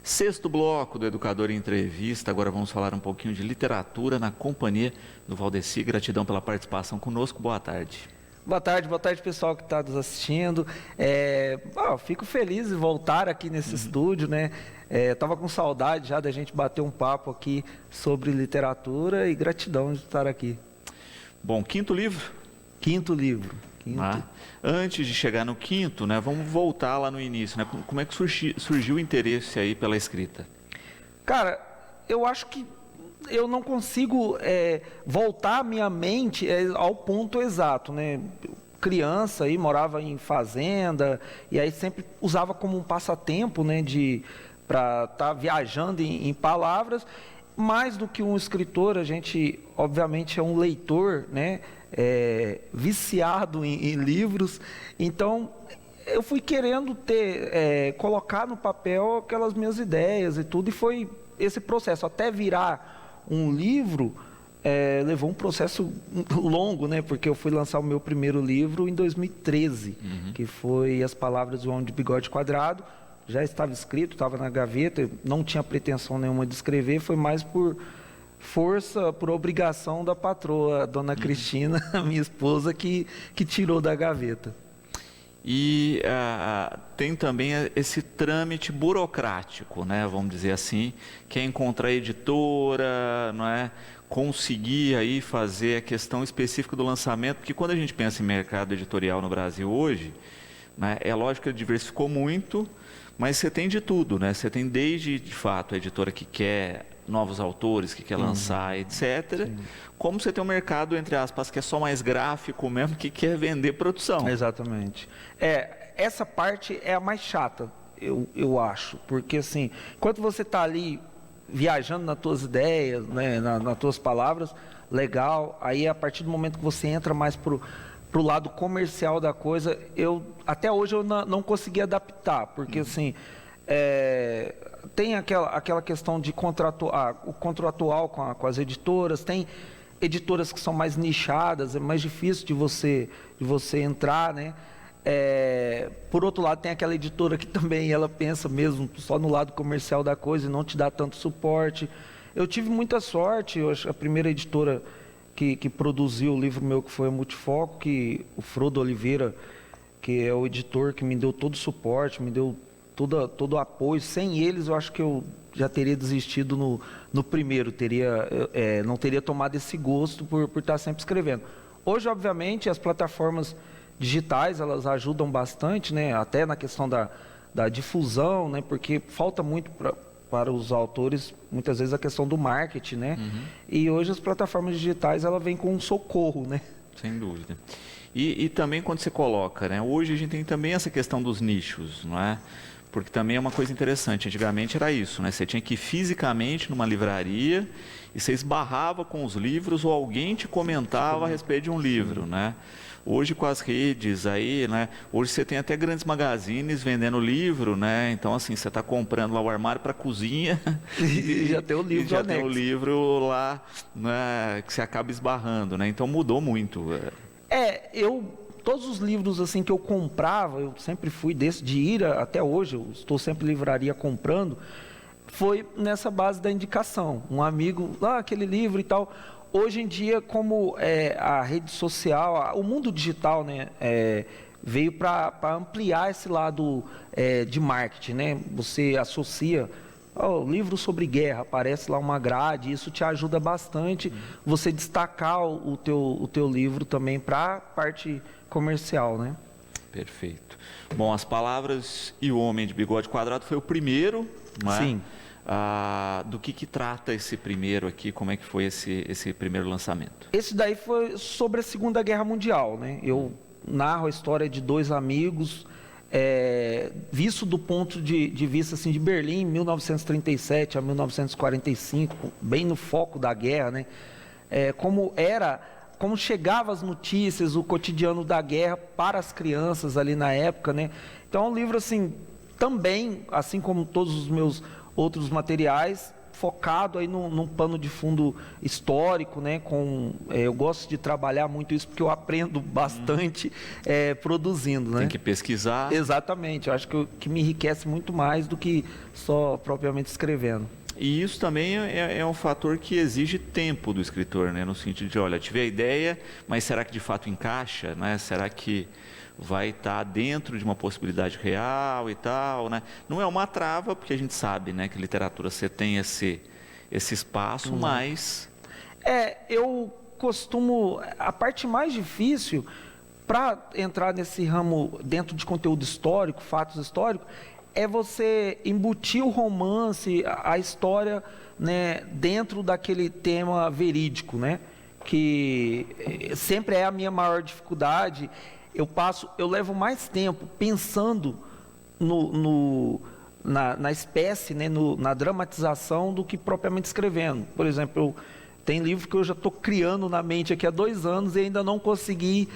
Sexto bloco do Educador em Entrevista. Agora vamos falar um pouquinho de literatura na companhia do Valdeci. Gratidão pela participação conosco. Boa tarde. Boa tarde pessoal que está nos assistindo. Fico feliz de voltar aqui nesse estúdio, né? Estava com saudade já da gente bater um papo aqui sobre literatura e gratidão de estar aqui. Bom, quinto livro? Quinto livro. Antes de chegar no quinto, né, vamos voltar lá no início, né? Como é que surgiu o interesse aí pela escrita? Cara, eu acho que eu não consigo voltar a minha mente ao ponto exato, né? Criança aí, morava em fazenda, e aí sempre usava como um passatempo, né, para estar viajando em palavras. Mais do que um escritor, a gente obviamente é um leitor, né? Viciado em livros. Então eu fui querendo colocar no papel aquelas minhas ideias e tudo, e foi esse processo até virar um livro. Levou um processo longo, né? Porque eu fui lançar o meu primeiro livro em 2013, que foi As Palavras do Homem de Bigode Quadrado. Já estava escrito, estava na gaveta, eu não tinha pretensão nenhuma de escrever, foi mais por força, por obrigação da patroa, a dona Cristina, minha esposa, que tirou da gaveta. E tem também esse trâmite burocrático, né, vamos dizer assim, que é encontrar a editora, não é? Conseguir aí fazer a questão específica do lançamento, porque quando a gente pensa em mercado editorial no Brasil hoje, né, é lógico que ele diversificou muito, mas você tem de tudo, né? Você tem desde, de fato, a editora que quer novos autores, que quer lançar, etc. Sim. Como você tem um mercado, entre aspas, que é só mais gráfico mesmo, que quer vender produção. Exatamente. Essa parte é a mais chata, eu acho. Porque, assim, enquanto você está ali viajando nas tuas ideias, né, nas tuas palavras, legal. Aí, a partir do momento que você entra mais pro lado comercial da coisa, até hoje eu não consegui adaptar, porque assim, tem aquela questão de o contratual com as editoras, tem editoras que são mais nichadas, é mais difícil de você entrar, né? Por outro lado, tem aquela editora que também ela pensa mesmo só no lado comercial da coisa e não te dá tanto suporte. Eu tive muita sorte, eu acho, a primeira editora que produziu o livro meu, que foi a Multifoco, que o Frodo Oliveira, que é o editor que me deu todo o suporte, me deu todo o apoio. Sem eles, eu acho que eu já teria desistido no primeiro, não teria tomado esse gosto por estar sempre escrevendo. Hoje, obviamente, as plataformas digitais, elas ajudam bastante, né? Até na questão da difusão, né? Porque falta muito para os autores, muitas vezes, a questão do marketing, né? E hoje as plataformas digitais, ela vem com um socorro, né? Sem dúvida. E também quando você coloca, né? Hoje a gente tem também essa questão dos nichos, não é? Porque também é uma coisa interessante. Antigamente era isso, né? Você tinha que ir fisicamente numa livraria e você esbarrava com os livros ou alguém te comentava a respeito de um livro, né? Hoje com as redes aí, né? Hoje você tem até grandes magazines vendendo livro, né? Então assim, você está comprando lá o armário para cozinha e já tem o livro, já tem o livro lá, né? Que você acaba esbarrando, né? Então mudou muito. Todos os livros assim que eu comprava, eu sempre fui de ir até hoje, eu estou sempre em livraria comprando, foi nessa base da indicação. Um amigo, aquele livro e tal. Hoje em dia, como a rede social, o mundo digital, né, veio para ampliar esse lado de marketing, né? Você associa livro sobre guerra, aparece lá uma grade, isso te ajuda bastante você destacar o teu livro também para a parte comercial, né? Perfeito. Bom, As Palavras e o Homem de Bigode Quadrado foi o primeiro, não é? Sim. Do que trata esse primeiro aqui? Como é que foi esse primeiro lançamento? Esse daí foi sobre a Segunda Guerra Mundial, né? Eu narro a história de dois amigos, visto do ponto de vista assim, de Berlim, 1937 a 1945, bem no foco da guerra, né? Como chegavam as notícias, o cotidiano da guerra para as crianças ali na época, né? Então é um livro assim, também, assim como todos os meus outros materiais, focado aí num pano de fundo histórico, né? Eu gosto de trabalhar muito isso porque eu aprendo bastante produzindo, né? Tem que pesquisar. Exatamente, eu acho que me enriquece muito mais do que só propriamente escrevendo. E isso também é um fator que exige tempo do escritor, né? No sentido de, olha, tive a ideia, mas será que de fato encaixa, né? Será que vai estar dentro de uma possibilidade real e tal, né? Não é uma trava, porque a gente sabe, né, que literatura você tem esse espaço, mas... Eu costumo... A parte mais difícil para entrar nesse ramo dentro de conteúdo histórico, fatos históricos, é você embutir o romance, a história, né, dentro daquele tema verídico, né? Que sempre é a minha maior dificuldade. Eu levo mais tempo pensando na espécie, né, na dramatização, do que propriamente escrevendo. Por exemplo, tem livro que eu já estou criando na mente aqui há 2 anos e ainda não consegui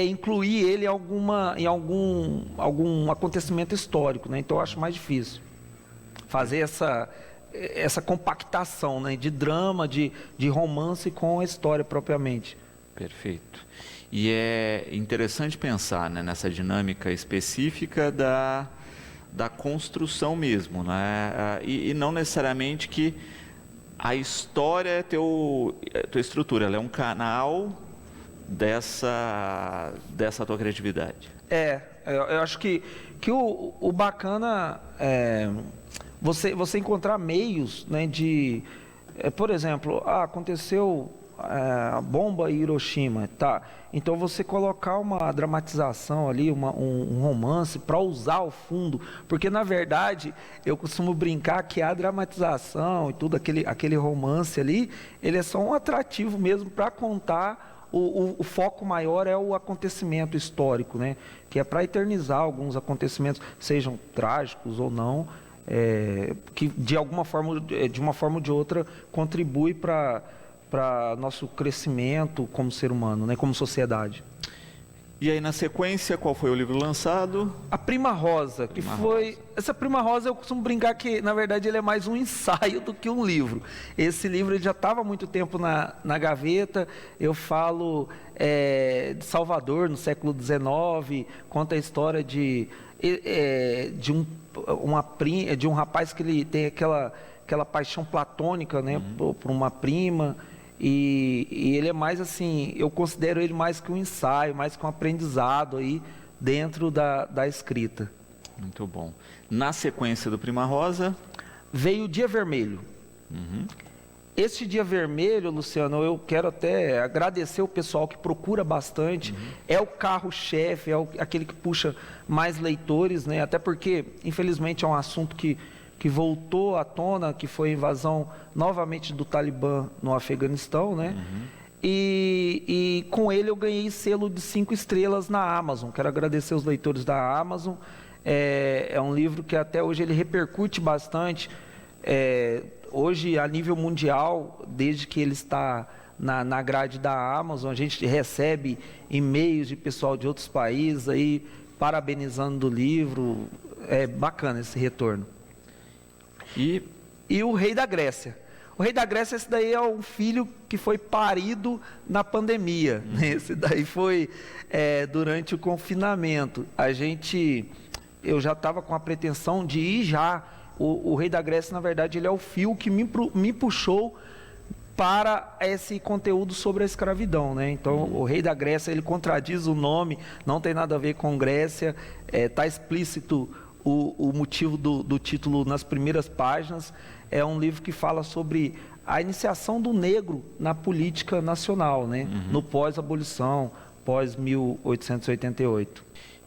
incluir ele em algum acontecimento histórico, né? Então eu acho mais difícil fazer essa compactação, né, de drama, de romance com a história propriamente. Perfeito. E é interessante pensar, né, nessa dinâmica específica da construção mesmo, né? E não necessariamente que a história é tua estrutura, ela é um canal dessa tua criatividade. Eu acho que o bacana é você encontrar meios, né, por exemplo, aconteceu a bomba em Hiroshima, tá? Então você colocar uma dramatização ali, um romance para usar o fundo, porque na verdade eu costumo brincar que a dramatização e tudo aquele romance ali, ele é só um atrativo mesmo para contar. O foco maior é o acontecimento histórico, né? Que é para eternizar alguns acontecimentos, sejam trágicos ou não, que de uma forma ou de outra contribui para nosso crescimento como ser humano, né? Como sociedade. E aí, na sequência, qual foi o livro lançado? A Prima Rosa, essa Prima Rosa eu costumo brincar que, na verdade, ele é mais um ensaio do que um livro. Esse livro ele já estava há muito tempo na gaveta. Eu falo de Salvador, no século XIX, conta a história de um rapaz que ele tem aquela paixão platônica, né, por uma prima. E ele é mais assim, eu considero ele mais que um ensaio, mais que um aprendizado aí dentro da escrita. Muito bom. Na sequência do Prima Rosa? Veio o Dia Vermelho. Esse Dia Vermelho, Luciano, eu quero até agradecer o pessoal que procura bastante. É o carro-chefe, aquele que puxa mais leitores, né? Até porque, infelizmente, é um assunto que voltou à tona, que foi a invasão novamente do Talibã no Afeganistão, né? E com ele eu ganhei selo de 5 estrelas na Amazon. Quero agradecer os leitores da Amazon. É um livro que até hoje ele repercute bastante. Hoje, a nível mundial, desde que ele está na grade da Amazon, a gente recebe e-mails de pessoal de outros países aí parabenizando do livro. É bacana esse retorno. E o Rei da Grécia. O Rei da Grécia, esse daí é um filho que foi parido na pandemia. Esse daí foi durante o confinamento. Eu já estava com a pretensão de ir já. O Rei da Grécia, na verdade, ele é o fio que me puxou para esse conteúdo sobre a escravidão, né? Então, o Rei da Grécia, ele contradiz o nome, não tem nada a ver com Grécia, está explícito o motivo do título nas primeiras páginas. É um livro que fala sobre a iniciação do negro na política nacional, né? No pós-abolição, pós-1888.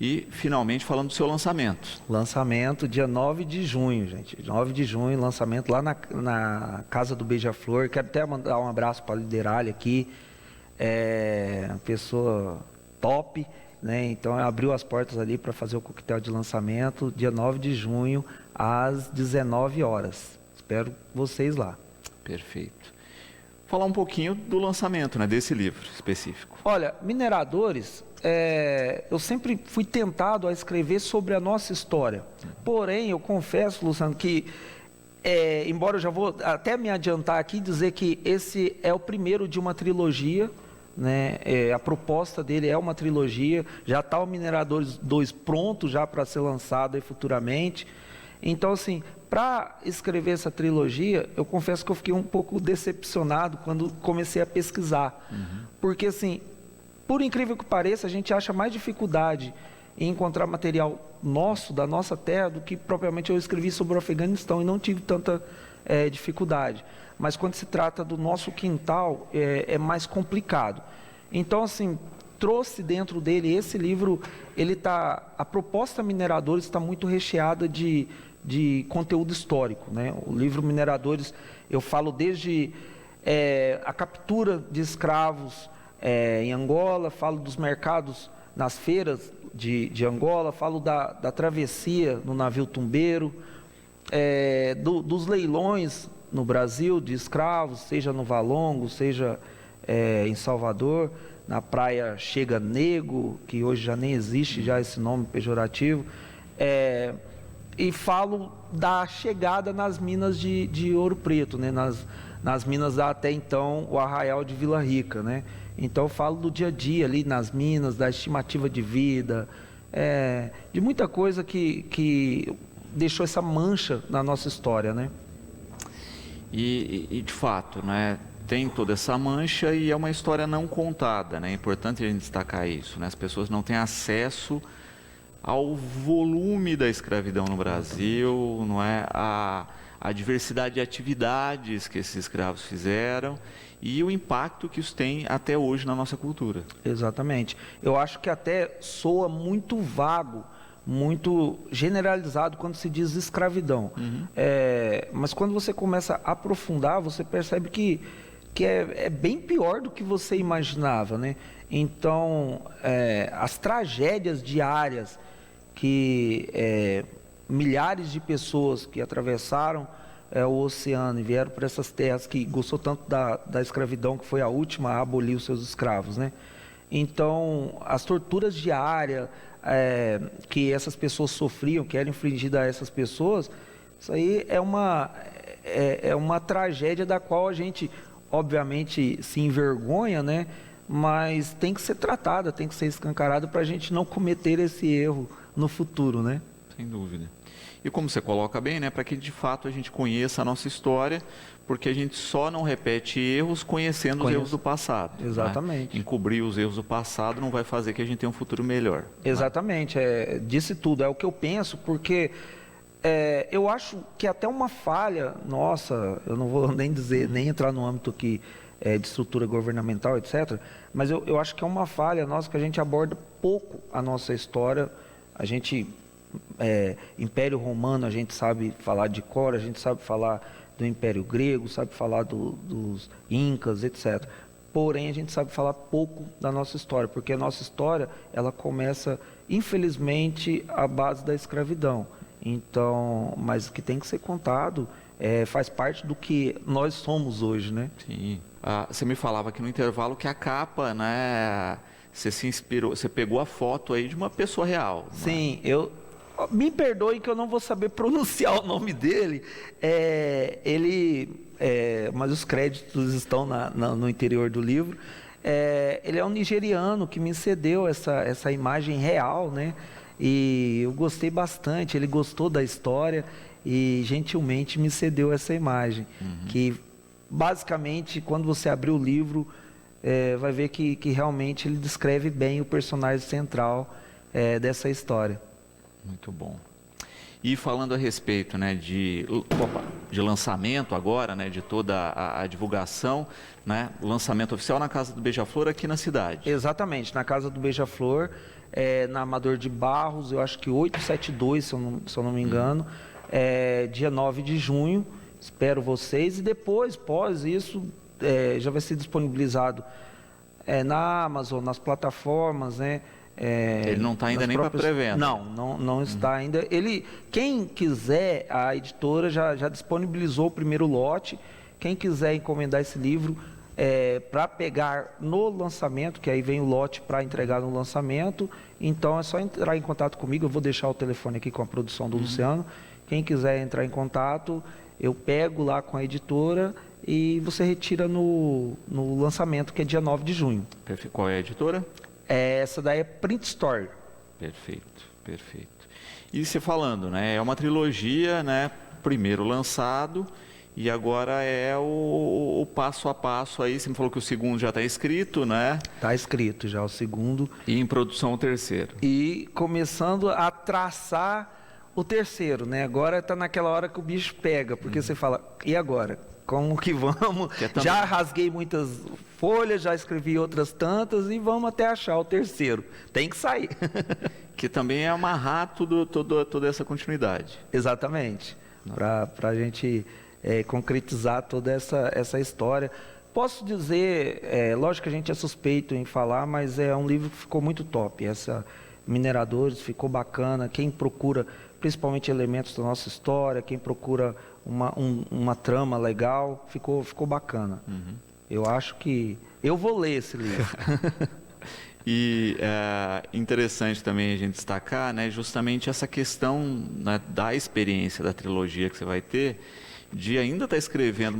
E, finalmente, falando do seu lançamento. Lançamento dia 9 de junho, gente. 9 de junho, lançamento lá na Casa do Beija-Flor. Quero até mandar um abraço para a Lideralha aqui. Uma pessoa top, né? Então, abriu as portas ali para fazer o coquetel de lançamento, dia 9 de junho, às 19 horas. Espero vocês lá. Perfeito. Falar um pouquinho do lançamento, né, desse livro específico. Olha, Mineradores, eu sempre fui tentado a escrever sobre a nossa história. Porém, eu confesso, Luciano, que embora eu já vou até me adiantar aqui e dizer que esse é o primeiro de uma trilogia, né? A proposta dele é uma trilogia, já está o Mineradores 2 pronto já para ser lançado aí futuramente. Então, assim, para escrever essa trilogia, eu confesso que eu fiquei um pouco decepcionado quando comecei a pesquisar. Porque, assim, por incrível que pareça, a gente acha mais dificuldade em encontrar material nosso, da nossa terra, do que propriamente eu escrevi sobre o Afeganistão e não tive tanta dificuldade. Mas quando se trata do nosso quintal, é mais complicado. Então, assim, trouxe dentro dele esse livro, a proposta Mineradores está muito recheada de conteúdo histórico, né? O livro Mineradores, eu falo desde a captura de escravos em Angola, falo dos mercados nas feiras de Angola, falo da travessia no navio tumbeiro, dos leilões no Brasil de escravos, seja no Valongo, seja em Salvador, na praia Chega Nego, que hoje já nem existe já esse nome pejorativo, e falo da chegada nas minas de Ouro Preto, né? nas minas até então o Arraial de Vila Rica, né? Então eu falo do dia a dia ali nas minas, da estimativa de vida, de muita coisa que deixou essa mancha na nossa história, né? E de fato, né, tem toda essa mancha e é uma história não contada, né? É importante a gente destacar isso, né? As pessoas não têm acesso ao volume da escravidão no Brasil, não é? A diversidade de atividades que esses escravos fizeram e o impacto que isso tem até hoje na nossa cultura. Exatamente. Eu acho que até soa muito vago, muito generalizado quando se diz escravidão. Mas quando você começa a aprofundar, você percebe que é bem pior do que você imaginava, né? Então, as tragédias diárias que milhares de pessoas que atravessaram o oceano e vieram para essas terras que gostou tanto da escravidão, que foi a última a abolir os seus escravos, né? Então, as torturas diárias que essas pessoas sofriam, que eram infligidas a essas pessoas, isso aí é uma tragédia da qual a gente, obviamente, se envergonha, né? Mas tem que ser tratada, tem que ser escancarada para a gente não cometer esse erro no futuro, né? Sem dúvida. E como você coloca bem, né, para que de fato a gente conheça a nossa história, porque a gente só não repete erros conhecendo os erros do passado. Exatamente. Né? Encobrir os erros do passado não vai fazer que a gente tenha um futuro melhor. Exatamente. Disse tudo, é o que eu penso, porque eu acho que até uma falha nossa, eu não vou nem entrar no âmbito aqui de estrutura governamental, etc., mas eu acho que é uma falha nossa que a gente aborda pouco a nossa história. A gente, Império Romano, a gente sabe falar de cor, a gente sabe falar do Império Grego, sabe falar dos Incas, etc. Porém, a gente sabe falar pouco da nossa história, porque a nossa história, ela começa, infelizmente, à base da escravidão. Então, mas que tem que ser contado, faz parte do que nós somos hoje, né? Sim. Você me falava aqui no intervalo que a capa, né? Você se inspirou, você pegou a foto aí de uma pessoa real. Sim, me perdoe que eu não vou saber pronunciar o nome dele. Mas os créditos estão no interior do livro. Ele é um nigeriano que me cedeu essa imagem real, né? E eu gostei bastante. Ele gostou da história e gentilmente me cedeu essa imagem. Que basicamente, quando você abrir o livro, vai ver que realmente ele descreve bem o personagem central dessa história. Muito bom. E falando a respeito, né, de lançamento agora, né, de toda a divulgação, né, o lançamento oficial na Casa do Beija-Flor aqui na cidade. Exatamente, na Casa do Beija-Flor, na Amador de Barros, eu acho que 872, se eu não me engano, dia 9 de junho, espero vocês, e depois, pós isso, já vai ser disponibilizado na Amazon, nas plataformas, né? Ele não está ainda nem para pré-venda. Não está ainda. Quem quiser, a editora já disponibilizou o primeiro lote. Quem quiser encomendar esse livro para pegar no lançamento, que aí vem o lote para entregar no lançamento, então é só entrar em contato comigo. Eu vou deixar o telefone aqui com a produção do Luciano Quem quiser entrar em contato, eu pego lá com a editora e você retira no lançamento, que é dia 9 de junho. Perfeito. Qual é a editora? Essa daí é Print Store. Perfeito, perfeito. E você falando, né? É uma trilogia, né? Primeiro lançado e agora é o passo a passo aí. Você me falou que o segundo já está escrito, né? Está escrito já o segundo. E em produção o terceiro. E começando a traçar o terceiro, né? Agora está naquela hora que o bicho pega, porque você fala, e agora? Como que vamos? Já rasguei muitas folhas, já escrevi outras tantas e vamos até achar o terceiro. Tem que sair. Que também é amarrar toda essa continuidade. Exatamente. Para a gente concretizar toda essa história. Posso dizer, lógico que a gente é suspeito em falar, mas é um livro que ficou muito top. Essa Mineradores ficou bacana. Quem procura principalmente elementos da nossa história, quem procura uma trama legal, ficou bacana. Uhum. Eu acho que eu vou ler esse livro. E é interessante também a gente destacar, né, justamente essa questão, né, da experiência da trilogia que você vai ter, de ainda estar escrevendo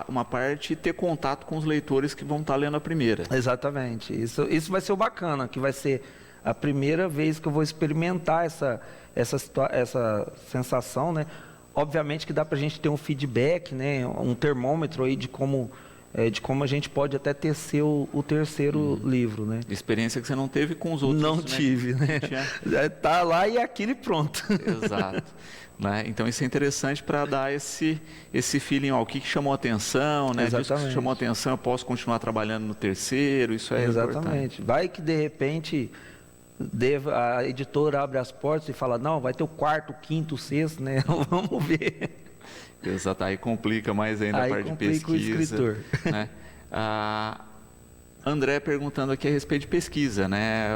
uma parte e ter contato com os leitores que vão estar lendo a primeira. Exatamente. Isso vai ser o bacana, que vai ser a primeira vez que eu vou experimentar essa sensação, né? Obviamente que dá para a gente ter um feedback, né? Um termômetro aí de como a gente pode até tecer o terceiro livro, né? Experiência que você não teve com os outros. Não tive, né? Tá lá e aquilo e pronto. Exato. Né? Então isso é interessante para dar esse feeling, ó, o que chamou a atenção, né? Disso que chamou a atenção, eu posso continuar trabalhando no terceiro, isso é exatamente. Importante. Vai que de repente a editora abre as portas e fala, não, vai ter o quarto, o quinto, o sexto, né? Vamos ver. Exato, aí complica mais ainda a parte de pesquisa. O escritor. Né? André perguntando aqui a respeito de pesquisa, né?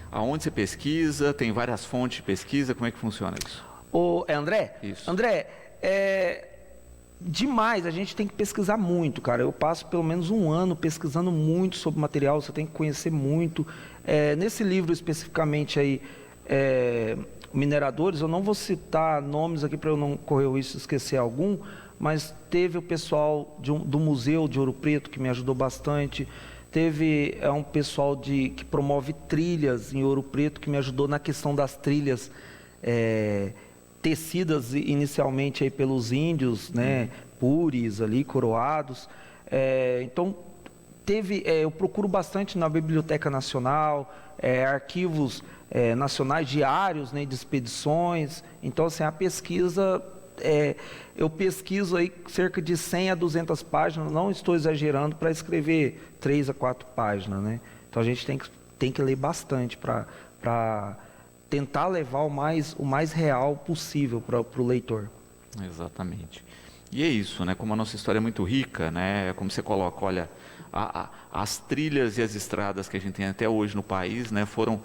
Aonde você pesquisa? Tem várias fontes de pesquisa, como é que funciona isso? André? Isso. André, demais, a gente tem que pesquisar muito, cara. Eu passo pelo menos um ano pesquisando muito sobre material, você tem que conhecer muito. Nesse livro especificamente aí, Mineradores, eu não vou citar nomes aqui para eu não correr o risco de esquecer algum, mas teve o pessoal do Museu de Ouro Preto que me ajudou bastante, teve um pessoal que promove trilhas em Ouro Preto que me ajudou na questão das trilhas tecidas inicialmente aí pelos índios, né, puris ali, coroados. Então, eu procuro bastante na Biblioteca Nacional, arquivos nacionais, diários, né, de expedições. Então, assim, a pesquisa, eu pesquiso aí cerca de 100 a 200 páginas, não estou exagerando, para escrever 3 a 4 páginas, né? Então, a gente tem que ler bastante para tentar levar o mais real possível para o leitor. Exatamente. E é isso, né? Como a nossa história é muito rica, né? Como você coloca, olha, as trilhas e as estradas que a gente tem até hoje no país, né, foram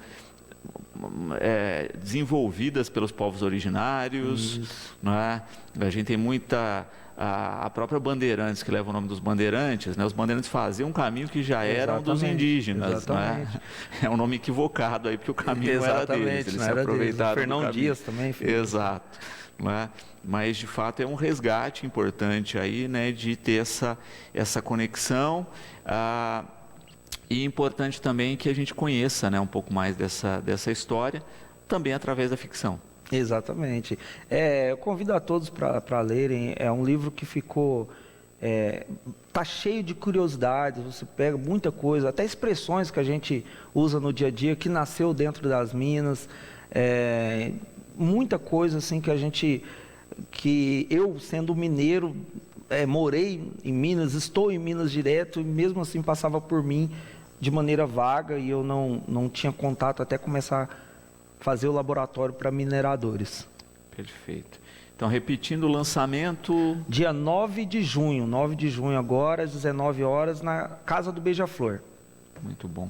desenvolvidas pelos povos originários, né? A gente tem muita... A própria Bandeirantes, que leva o nome dos bandeirantes, né? Os bandeirantes faziam um caminho que já era dos indígenas. Né? É um nome equivocado aí, porque o caminho não era deles, eles se aproveitaram Fernão do Dias também. Exato. Né? Mas, de fato, é um resgate importante aí, né, de ter essa conexão. E importante também que a gente conheça, né, um pouco mais dessa história, também através da ficção. Exatamente. Eu convido a todos para lerem. É um livro que ficou... tá cheio de curiosidades, você pega muita coisa, até expressões que a gente usa no dia a dia, que nasceu dentro das minas. Muita coisa assim que eu, sendo mineiro, morei em Minas, estou em Minas direto, e mesmo assim passava por mim de maneira vaga, e eu não tinha contato até começar a fazer o laboratório para mineradores. Perfeito. Então, repetindo o lançamento... Dia 9 de junho agora, às 19 horas, na Casa do Beija-Flor. Muito bom.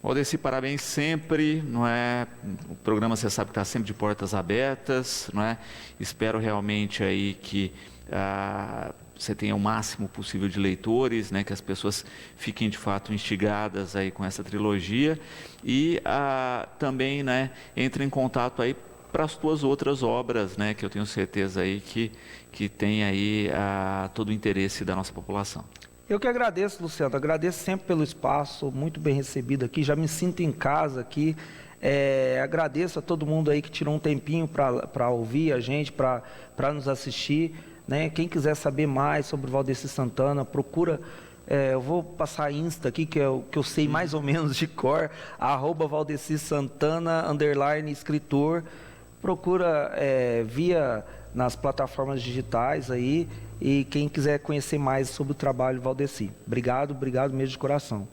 Valdeci, parabéns sempre, não é? O programa, você sabe que está sempre de portas abertas, não é? Espero realmente aí que você tenha o máximo possível de leitores, né? Que as pessoas fiquem de fato instigadas aí com essa trilogia e também, né? Entre em contato aí para as tuas outras obras, né, que eu tenho certeza aí que tem aí todo o interesse da nossa população. Eu que agradeço, Luciano, agradeço sempre pelo espaço, muito bem recebido aqui, já me sinto em casa aqui. Agradeço a todo mundo aí que tirou um tempinho para ouvir a gente, para nos assistir, né? Quem quiser saber mais sobre o Valdeci Santana, procura, eu vou passar a Insta aqui, que eu sei mais ou menos de cor, @Valdeci Santana, _escritor, procura via nas plataformas digitais aí, e quem quiser conhecer mais sobre o trabalho Valdeci. Obrigado mesmo de coração.